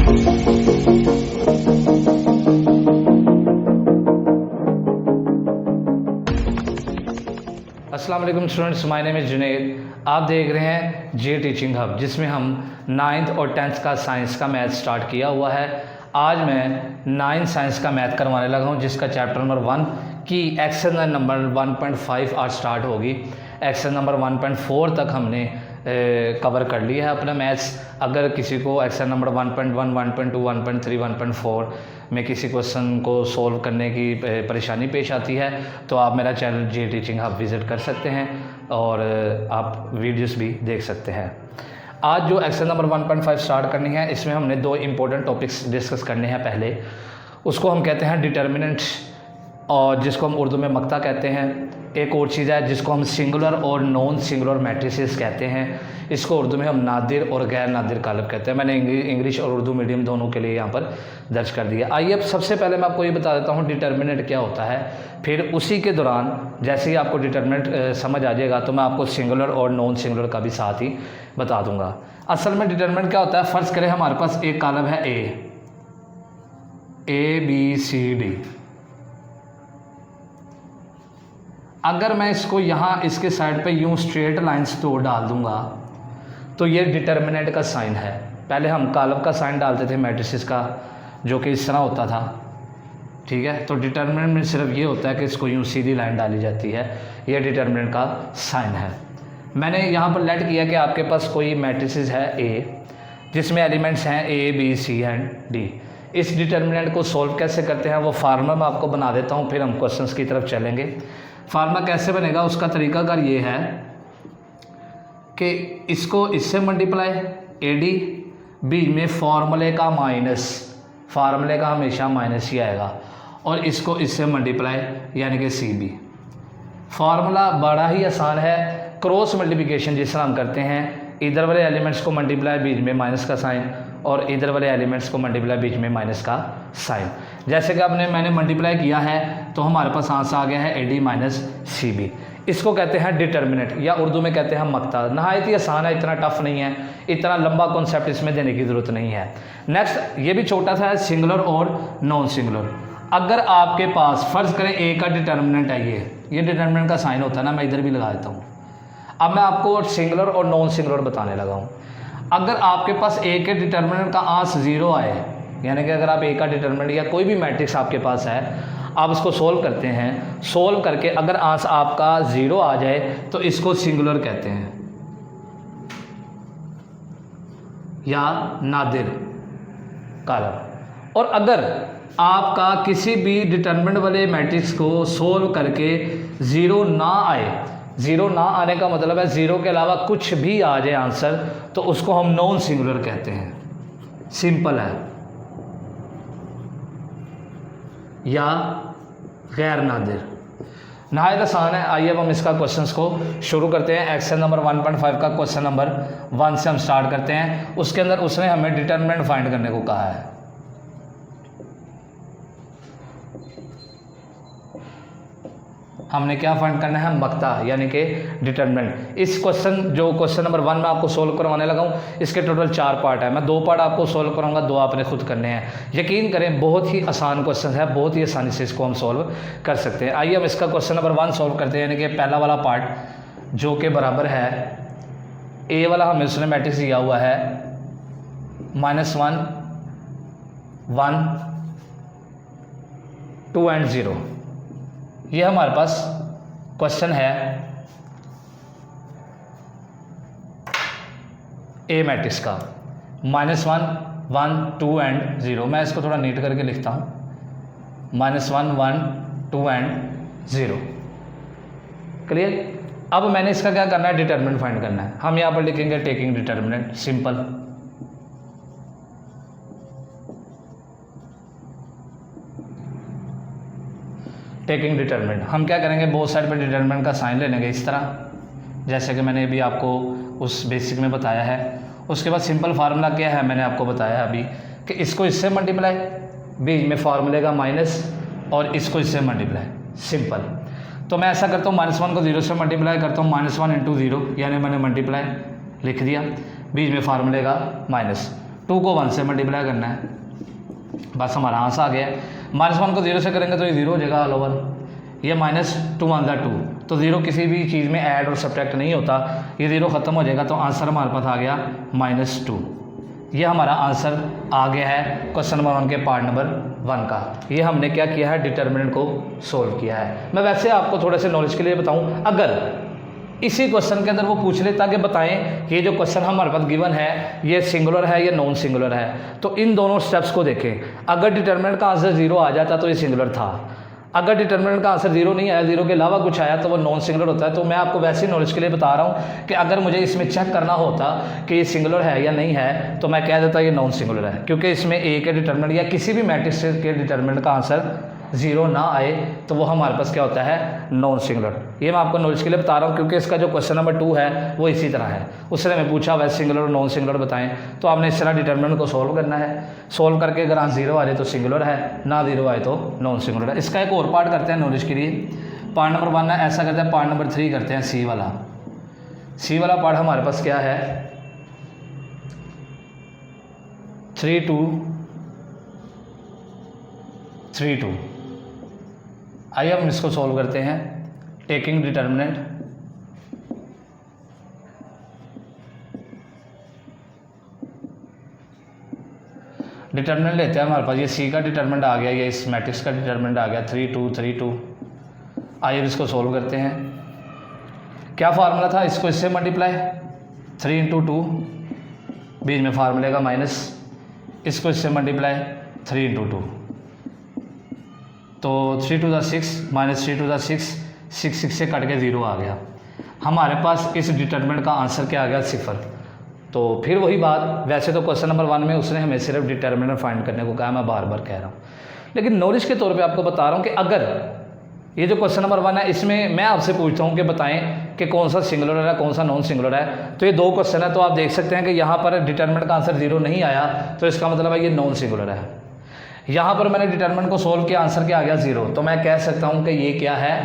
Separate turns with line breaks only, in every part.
अस्सलाम वालेकुम students, my name is Junaid. आप देख रहे हैं जे टीचिंग हब, जिसमें हम 9th और 10th का साइंस का मैथ स्टार्ट किया हुआ है। आज मैं 9th साइंस का मैथ करवाने लगा हूं, जिसका चैप्टर नंबर 1 की एक्सरसाइज नंबर 1.5 आज स्टार्ट होगी। एक्सरसाइज नंबर 1.4 तक हमने कवर कर लिया है अपना मैथ्स। अगर किसी को एक्सरसाइज नंबर 1.1, 1.2, 1.3, 1.4 में किसी क्वेश्चन को सोल्व करने की परेशानी पेश आती है तो आप मेरा चैनल जे टीचिंग हब विज़िट कर सकते हैं और आप वीडियोस भी देख सकते हैं। आज जो एक्सरसाइज नंबर 1.5 स्टार्ट करनी है, इसमें हमने 2 इंपॉर्टेंट टॉपिक्स डिस्कस करने हैं। पहले उसको हम कहते हैं डिटर्मिनेंट, और जिसको हम उर्दू में मक्ता कहते हैं। एक और चीज़ है जिसको हम सिंगुलर और नॉन सिंगुलर मैट्रिसेस कहते हैं। इसको उर्दू में हम नादिर और गैर नादिर कालब कहते हैं। मैंने इंग्लिश और उर्दू मीडियम दोनों के लिए यहाँ पर दर्ज कर दिया। आइए अब सबसे पहले मैं आपको ये बता देता हूँ डिटर्मिनेंट क्या होता है। फिर उसी के दौरान जैसे ही आपको डिटर्मिनेंट समझ आ जाएगा तो मैं आपको सिंगुलर और नॉन सिंगुलर का भी साथ ही बता दूँगा। असल में डिटर्मिनेंट क्या होता है, फ़र्ज़ करें हमारे पास एक कालब है ए बी सी डी। अगर मैं इसको यहाँ इसके साइड पे यूँ स्ट्रेट लाइंस तो डाल दूँगा तो ये डिटर्मिनेंट का साइन है। पहले हम कालब का साइन डालते थे मैट्रिसेस का, जो कि इस तरह होता था, ठीक है। तो डिटर्मिनेंट में सिर्फ ये होता है कि इसको यूँ सीधी लाइन डाली जाती है, ये डिटर्मिनेंट का साइन है। मैंने यहाँ पर लेट किया कि आपके पास कोई मैट्रिसेस है ए, जिसमें एलिमेंट्स हैं A B C and D. इस डिटर्मिनेंट को सोल्व कैसे करते हैं वो फार्मूला मैं आपको बना देता हूँ, फिर हम क्वेश्चंस की तरफ चलेंगे। फार्मूला कैसे बनेगा, उसका तरीकाकार ये है कि इसको इससे मल्टीप्लाई ए डी, बीच में फार्मूले का माइनस, फार्मूले का हमेशा माइनस ही आएगा, और इसको इससे मल्टीप्लाई यानी कि सी बी। फार्मूला बड़ा ही आसान है, क्रॉस मल्टीप्लिकेशन जिस तरह हम करते हैं। इधर वाले एलिमेंट्स को मल्टीप्लाई, बीच में माइनस का साइन, और इधर वाले एलिमेंट्स को मल्टीप्लाई, बीच में माइनस का साइन। जैसे कि मैंने मल्टीप्लाई किया है तो हमारे पास आंसर आ गया है A D minus C B. इसको कहते हैं डिटर्मिनेंट, या उर्दू में कहते हैं मक्ता। नहायत ही आसान है, इतना टफ नहीं है, इतना लंबा कॉन्सेप्ट इसमें देने की ज़रूरत नहीं है। नेक्स्ट ये भी छोटा सा है, सिंगुलर और नॉन सिंगुलर। अगर आपके पास फ़र्ज़ करें ए का डिटर्मिनेंट है, ये डिटर्मिनेंट का साइन होता है ना, मैं इधर भी लगा देता हूँ। अब मैं आपको सिंगुलर और नॉन सिंगुलर बताने लगा हूँ। अगर आपके पास ए के डिटर्मिनेंट का आंसर 0 आए, यानी कि अगर आप ए का डिटर्मिनेंट या कोई भी मैट्रिक्स आपके पास है, आप इसको सोल्व करते हैं, सोल्व करके अगर आंसर आपका 0 आ जाए तो इसको सिंगुलर कहते हैं या नादिर कालब। और अगर आपका किसी भी डिटर्मिनेंट वाले मैट्रिक्स को सोल्व करके 0 ना आए, 0 ना आने का मतलब है 0 के अलावा कुछ भी आ जाए आंसर, तो उसको हम नॉन सिंगुलर कहते हैं। सिंपल है, या गैर नादिर। नहायत आसान है। आइए अब हम इसका क्वेश्चंस को शुरू करते हैं। एक्सरसाइज नंबर 1.5 का क्वेश्चन नंबर 1 से हम स्टार्ट करते हैं। उसके अंदर उसने हमें डिटर्मिनेंट फाइंड करने को कहा है। हमने क्या फाइंड करना है, मक्ता यानी कि डिटर्मिनेंट। इस क्वेश्चन नंबर 1 में आपको सोल्व करवाने लगा हूँ, इसके टोटल 4 पार्ट है। मैं 2 पार्ट आपको सोल्व कराऊंगा, 2 आपने खुद करने हैं। यकीन करें बहुत ही आसान क्वेश्चन है, बहुत ही आसानी से इसको हम सोल्व कर सकते हैं। आइए हम इसका क्वेश्चन नंबर 1 सोल्व करते हैं। यानी कि पहला वाला पार्ट जो कि बराबर है ए वाला, हमें उसने मैट्रिक्स दिया हुआ है -1 1 2 एंड 0। ये हमारे पास क्वेश्चन है ए मैट्रिक्स का, -1 1 2 एंड 0। मैं इसको थोड़ा नीट करके लिखता हूँ, -1 1 2 एंड 0। क्लियर। अब मैंने इसका क्या करना है, डिटर्मिनेंट फाइंड करना है। हम यहाँ पर लिखेंगे taking determinant, simple. Taking determinant हम क्या करेंगे, बोथ साइड पर डिटर्मिनेंट का साइन ले लेंगे इस तरह, जैसे कि मैंने अभी आपको उस बेसिक में बताया है। उसके बाद सिंपल फार्मूला क्या है, मैंने आपको बताया अभी कि इसको इससे मल्टीप्लाई, बीच में फार्मूले का माइनस, और इसको इससे मल्टीप्लाई, सिंपल। तो मैं ऐसा करता हूँ, -1 को 0 से मल्टीप्लाई करता हूँ, -1 × 0, यानी मैंने मल्टीप्लाई लिख दिया, बीच में फार्मूले का माइनस। 2 को 1 से मल्टीप्लाई करना है, बस हमारा आंसर आ गया है। -1 को 0 से करेंगे तो ये 0 हो जाएगा ऑल ओवर, ये -2 1 2, तो 0 किसी भी चीज़ में ऐड और सब्ट्रैक्ट नहीं होता, ये 0 ख़त्म हो जाएगा, तो आंसर हमारे पास आ गया -2। ये हमारा आंसर आ गया है क्वेश्चन नंबर 1 के पार्ट नंबर 1 का। ये हमने क्या किया है, डिटर्मिनेंट को सोल्व किया है। मैं वैसे आपको थोड़े से नॉलेज के लिए बताऊं, अगर इसी क्वेश्चन के अंदर वो पूछ लेता कि बताएं ये जो क्वेश्चन हमारे पास गिवन है ये सिंगुलर है या नॉन सिंगुलर है, तो इन दोनों स्टेप्स को देखें। अगर डिटर्मिनेंट का आंसर 0 आ जाता तो ये सिंगुलर था, अगर डिटर्मिनेंट का आंसर 0 नहीं आया, 0 के अलावा कुछ आया तो वो नॉन सिंगुलर होता है। तो मैं आपको वैसे नॉलेज के लिए बता रहा हूँ कि अगर मुझे इसमें चेक करना होता कि ये सिंगुलर है या नहीं है तो मैं कह देता ये नॉन सिंगुलर है, क्योंकि इसमें ए के डिटर्मिनेंट या किसी भी मैट्रिक्स के डिटर्मिनेंट का आंसर 0 ना आए तो वो हमारे पास क्या होता है, नॉन सिंगुलर। ये मैं आपको नॉलेज के लिए बता रहा हूँ, क्योंकि इसका जो क्वेश्चन नंबर 2 है वो इसी तरह है। उसने मैं पूछा वैसे सिंगुलर और नॉन सिंगुलर बताएं, तो आपने इस तरह डिटर्मिनेंट को सोल्व करना है। सोल्व करके अगर आंसर 0 आ जाए तो सिंगुलर है, ना 0 आए तो नॉन सिंगुलर है। इसका एक और पार्ट करते हैं नॉलेज के लिए, पार्ट नंबर 1 है, ऐसा करते हैं। पार्ट नंबर 3 करते हैं, सी वाला। सी वाला पार्ट हमारे पास क्या है, 3 2 3 2। आइए हम इसको सॉल्व करते हैं। टेकिंग डिटर्मिनेंट, डिटर्मिनेंट लेते हैं हमारे पास, ये सी का डिटर्मिनेंट आ गया, ये इस मैट्रिक्स का डिटर्मिनेंट आ गया 3 2 3 2। आइए इसको सॉल्व करते हैं। क्या फार्मूला था, इसको इससे मल्टीप्लाई 3 × 2, बीच में फार्मूले का माइनस, इसको इससे मल्टीप्लाई 3 × 2, तो 3 2 6 -3 2 6, 6 6 से कट के 0 आ गया। हमारे पास इस डिटर्मिनेंट का आंसर क्या आ गया, 0। तो फिर वही बात, वैसे तो क्वेश्चन नंबर 1 में उसने हमें सिर्फ डिटर्मिनेंट फाइंड करने को कहा, मैं बार बार कह रहा हूँ, लेकिन नॉलेज के तौर पे आपको बता रहा हूँ कि अगर ये जो क्वेश्चन नंबर 1 है इसमें मैं आपसे पूछता हूँ कि बताएं कि कौन सा सिंगुलर है कौन सा नॉन सिंगुलर है, तो ये 2 क्वेश्चन है, तो आप देख सकते हैं कि यहाँ पर डिटर्मिनेंट का आंसर 0 नहीं आया, तो इसका मतलब है ये नॉन सिंगुलर है। यहाँ पर मैंने डिटर्मिनेंट को सोल्व किया, आंसर क्या आ गया, 0, तो मैं कह सकता हूँ कि ये क्या है,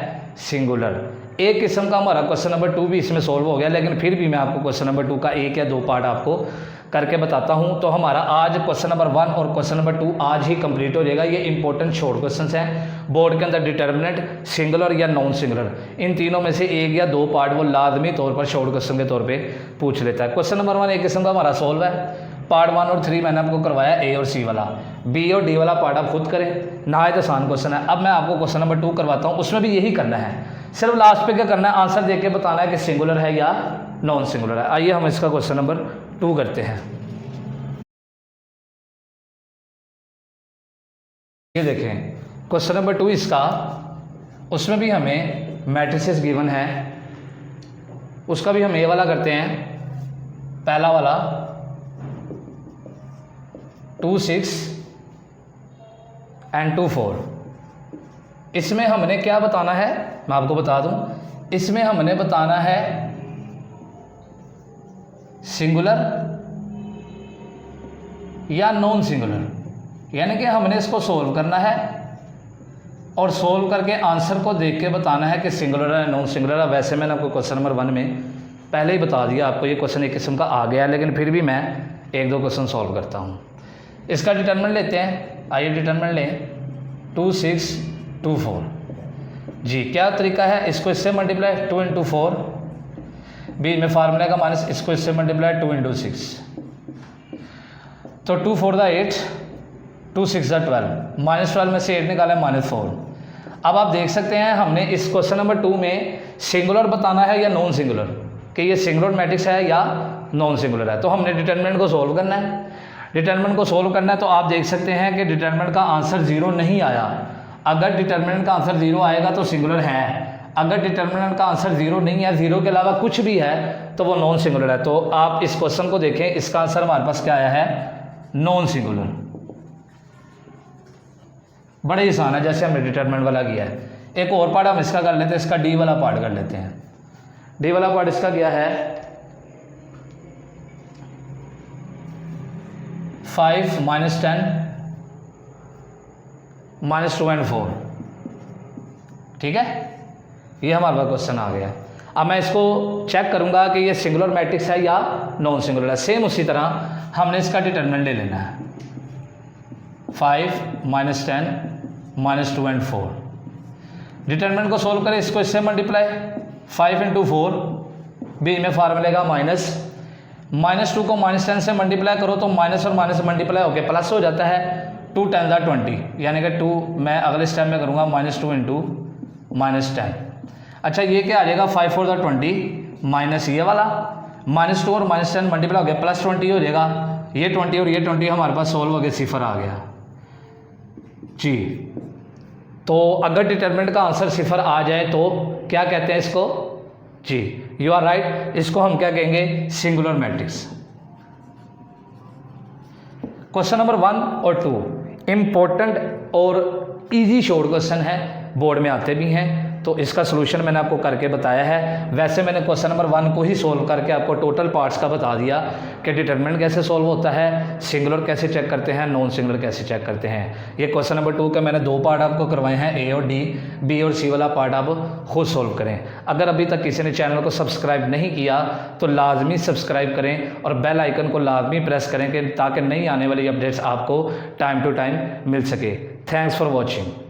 सिंगुलर। एक किस्म का हमारा क्वेश्चन नंबर 2 भी इसमें सोल्व हो गया, लेकिन फिर भी मैं आपको क्वेश्चन नंबर 2 का 1 या 2 पार्ट आपको करके बताता हूं। तो हमारा आज क्वेश्चन नंबर 1 और क्वेश्चन नंबर 2 आज ही कंप्लीट हो जाएगा। ये इंपॉर्टेंट शॉर्ट क्वेश्चंस हैं बोर्ड के अंदर, डिटर्मिनेंट सिंगुलर या नॉन सिंगुलर, इन तीनों में से 1 या 2 पार्ट वो लाजमी तौर पर शॉर्ट क्वेश्चन के तौर पे पूछ लेता है। क्वेश्चन नंबर 1 एक किस्म का हमारा सोल्व है। पार्ट 1 और 3 मैंने आपको करवाया, ए और सी वाला, बी और डी वाला पार्ट आप खुद करें, नहायत आसान क्वेश्चन है। अब मैं आपको क्वेश्चन नंबर 2 करवाता हूँ, उसमें भी यही करना है, सिर्फ लास्ट पे क्या करना है, आंसर देके बताना है कि सिंगुलर है या नॉन सिंगुलर है। आइए हम इसका क्वेश्चन नंबर 2 करते हैं। ये देखें क्वेश्चन नंबर 2 इसका, उसमें भी हमें मैट्रिसेस गिवन है, उसका भी हम ए वाला करते हैं। पहला वाला 2 6 एंड 2 4। इसमें हमने क्या बताना है, मैं आपको बता दूं, इसमें हमने बताना है सिंगुलर या नॉन सिंगुलर, यानी कि हमने इसको सोल्व करना है और सोल्व करके आंसर को देख के बताना है कि सिंगुलर है नॉन सिंगुलर है। वैसे मैंने आपको क्वेश्चन नंबर 1 में पहले ही बता दिया, आपको ये क्वेश्चन एक किस्म का आ गया, लेकिन फिर भी मैं 1-2 क्वेश्चन सॉल्व करता हूँ। इसका डिटर्मिनेंट लेते हैं, आइए डिटर्मिनेंट लें 2 6 2 4। जी क्या तरीका है, इसको इससे मल्टीप्लाई 2 × 4, बीच में फार्मूले का माइनस, इसको इससे मल्टीप्लाई 2 × 6, तो 2 4 8, 2 6 12, -12 में से 8 निकाले -4। अब आप देख सकते हैं हमने इस क्वेश्चन नंबर 2 में सिंगुलर बताना है या नॉन सिंगुलर, कि ये सिंगुलर मैट्रिक्स है या नॉन सिंगुलर है। तो हमने डिटर्मिनेंट को सोल्व करना है, डिटर्मिनेंट को सोल्व करना है, तो आप देख सकते हैं कि डिटर्मिनेंट का आंसर 0 नहीं आया। अगर डिटर्मिनेंट का आंसर 0 आएगा तो सिंगुलर है, अगर डिटर्मिनेंट का आंसर 0 नहीं है, 0 के अलावा कुछ भी है, तो वो नॉन सिंगुलर है। तो आप इस क्वेश्चन को देखें, इसका आंसर हमारे पास क्या आया है, नॉन सिंगुलर। बड़े ही आसान है, जैसे हमने डिटर्मिनेंट वाला किया है। एक और पार्ट हम इसका कर लेते हैं, इसका डी वाला पार्ट कर लेते हैं। डी वाला पार्ट इसका क्या है, 5 - 10 -2 and 4, ठीक है, ये हमारे पास क्वेश्चन आ गया। अब मैं इसको चेक करूँगा कि ये सिंगुलर मैट्रिक्स है या नॉन सिंगुलर है। सेम उसी तरह हमने इसका डिटरमिनेंट ले लेना है 5 -10 -2 and 4। डिटरमिनेंट को सोल्व करें, इसको इससे मल्टीप्लाई 5 × 4 बीच में फार्मूले का -2 को -10 से मल्टीप्लाई करो तो माइनस और माइनस मल्टीप्लाई होकर प्लस हो जाता है 2 × 10 = 20, यानी कि 2 मैं अगले स्टेप में करूँगा -2 × -10। अच्छा ये क्या आ जाएगा 5 × 4 = 20 माइनस ये वाला -2 और -10 मल्टीप्लाई हो गया +20 हो जाएगा, ये 20 और ये 20 हमारे पास सोल्व हो गया, सिफर आ गया जी। तो अगर डिटरमिनेंट का आंसर सिफर आ जाए तो क्या कहते हैं इसको जी, यू आर राइट। इसको हम क्या कहेंगे सिंगुलर मैट्रिक्स। क्वेश्चन नंबर 1 और 2 इंपॉर्टेंट और इजी शॉर्ट क्वेश्चन है, बोर्ड में आते भी हैं, तो इसका सलूशन मैंने आपको करके बताया है। वैसे मैंने क्वेश्चन नंबर 1 को ही सोल्व करके आपको टोटल पार्ट्स का बता दिया कि डिटरमिनेंट कैसे सोल्व होता है, सिंगुलर कैसे चेक करते हैं, नॉन सिंगुलर कैसे चेक करते हैं। ये क्वेश्चन नंबर 2 के मैंने 2 पार्ट आपको करवाए हैं, ए और डी, बी और सी वाला पार्ट आप खुद सोल्व करें। अगर अभी तक किसी ने चैनल को सब्सक्राइब नहीं किया तो लाजमी सब्सक्राइब करें और बेल आइकन को लाजमी प्रेस करें कि ताकि नई आने वाली अपडेट्स आपको टाइम टू टाइम मिल सके। Thanks for watching.